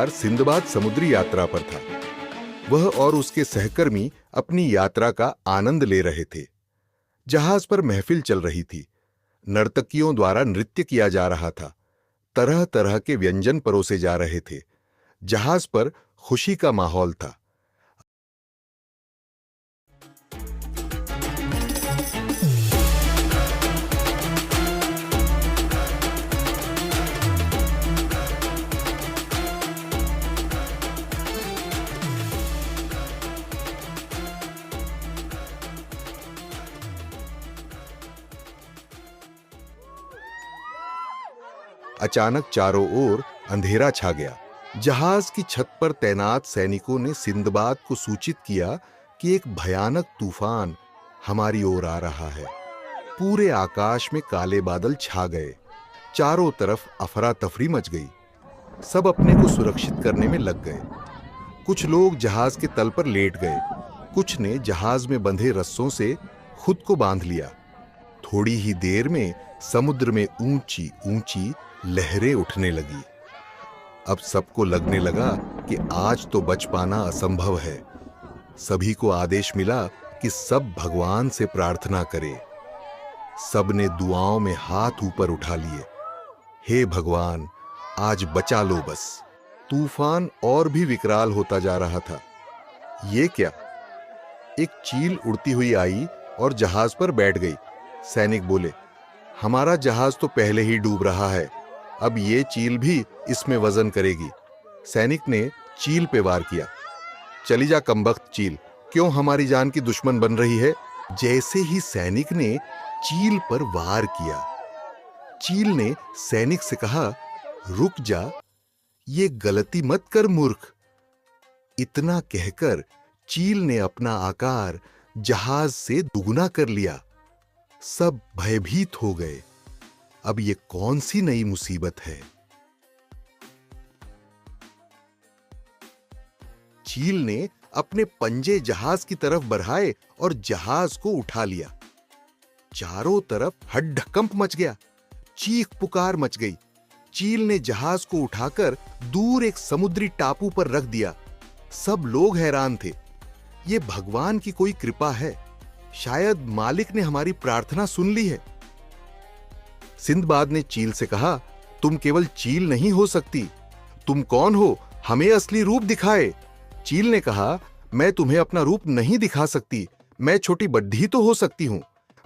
बार Sinbad समुद्री यात्रा पर था। वह और उसके सहकर्मी अपनी यात्रा का आनंद ले रहे थे। जहाज पर महफिल चल रही थी। नर्तकियों द्वारा नृत्य किया जा रहा था। तरह तरह के व्यंजन परोसे जा रहे थे। जहाज पर खुशी का माहौल था। अचानक चारों ओर अंधेरा छा गया। जहाज की छत पर तैनात सैनिकों ने सिंदबाद को सूचित किया कि एक भयानक तूफान हमारी ओर आ रहा है। पूरे आकाश में काले बादल छा गए। चारों तरफ अफरा तफरी मच गई। सब अपने को सुरक्षित करने में लग गए। कुछ लोग जहाज के तल पर लेट गए। कुछ ने जहाज में बंधे रस्सों से खुद को बांध लिया। थोड़ी ही देर में समुद्र में ऊंची ऊंची लहरें उठने लगी। अब सबको लगने लगा कि आज तो बच पाना असंभव है। सभी को आदेश मिला कि सब भगवान से प्रार्थना करें। सबने दुआओं में हाथ ऊपर उठा लिए। हे भगवान, आज बचा लो बस। तूफान और भी विकराल होता जा रहा था। ये क्या? एक चील उड़ती हुई आई और जहाज पर बैठ गई। सैनिक बोले, हमारा जहाज तो पहले ही डूब रहा है, अब ये चील भी इसमें वजन करेगी। सैनिक ने चील पे वार किया। चली जा कमबख्त चील, क्यों हमारी जान की दुश्मन बन रही है? जैसे ही सैनिक ने चील पर वार किया, चील ने सैनिक से कहा, रुक जा, ये गलती मत कर मूर्ख। इतना कहकर चील ने अपना आकार जहाज से दुगना कर लिया। सब भयभीत हो गए। अब ये कौन सी नई मुसीबत है? चील ने अपने पंजे जहाज की तरफ बढ़ाए और जहाज को उठा लिया। चारों तरफ हड्डकंप मच गया। चीख पुकार मच गई। चील ने जहाज को उठाकर दूर एक समुद्री टापू पर रख दिया। सब लोग हैरान थे। ये भगवान की कोई कृपा है। शायद मालिक ने हमारी प्रार्थना सुन ली है। सिंदबाद ने चील से कहा, तुम केवल चील नहीं हो सकती। तुम कौन हो? हमें असली रूप दिखाए। चील ने कहा, मैं तुम्हें अपना रूप नहीं दिखा सकती। मैं छोटी बड्ढी तो हो सकती हूं,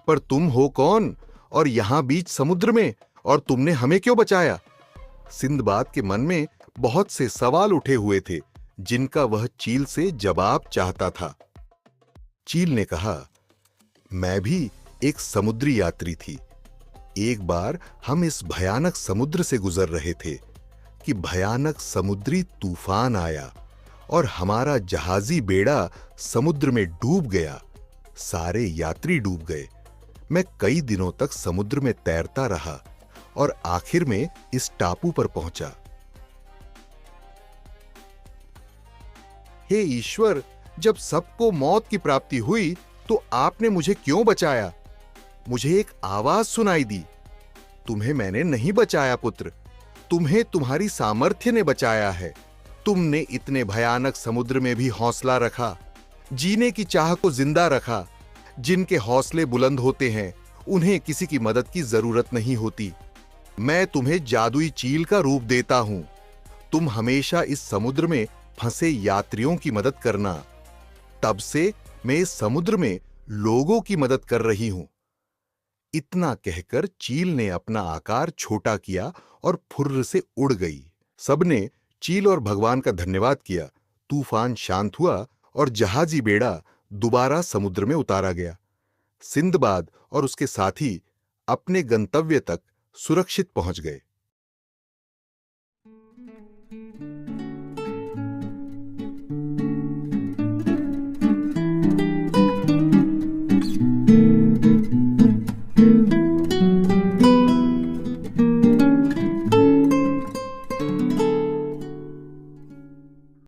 पर तुम हो कौन? और यहां बीच समुद्र में, और तुमने हमें क्यों बचाया? सिंदबाद के मन में बहुत से सवाल उठे हुए थे, जिनका वह चील से जवाब चाहता था। चील ने कहा, मैं भी एक समुद्री यात्री थी। एक बार हम इस भयानक समुद्र से गुजर रहे थे कि भयानक समुद्री तूफान आया और हमारा जहाजी बेड़ा समुद्र में डूब गया। सारे यात्री डूब गए। मैं कई दिनों तक समुद्र में तैरता रहा और आखिर में इस टापू पर पहुंचा। हे ईश्वर, जब सबको मौत की प्राप्ति हुई तो आपने मुझे क्यों बचाया? मुझे एक आवाज सुनाई दी, तुम्हें मैंने नहीं बचाया पुत्र, तुम्हें तुम्हारी सामर्थ्य ने बचाया है। तुमने इतने भयानक समुद्र में भी हौसला रखा, जीने की चाह को जिंदा रखा। जिनके हौसले बुलंद होते हैं, उन्हें किसी की मदद की जरूरत नहीं होती। मैं तुम्हें जादुई चील का रूप देता हूं। तुम हमेशा इस समुद्र में फंसे यात्रियों की मदद करना। तब से मैं इस समुद्र में लोगों की मदद कर रही हूं। इतना कहकर चील ने अपना आकार छोटा किया और फुर्र से उड़ गई। सबने चील और भगवान का धन्यवाद किया। तूफान शांत हुआ और जहाजी बेड़ा दोबारा समुद्र में उतारा गया। सिंदबाद और उसके साथी अपने गंतव्य तक सुरक्षित पहुंच गए।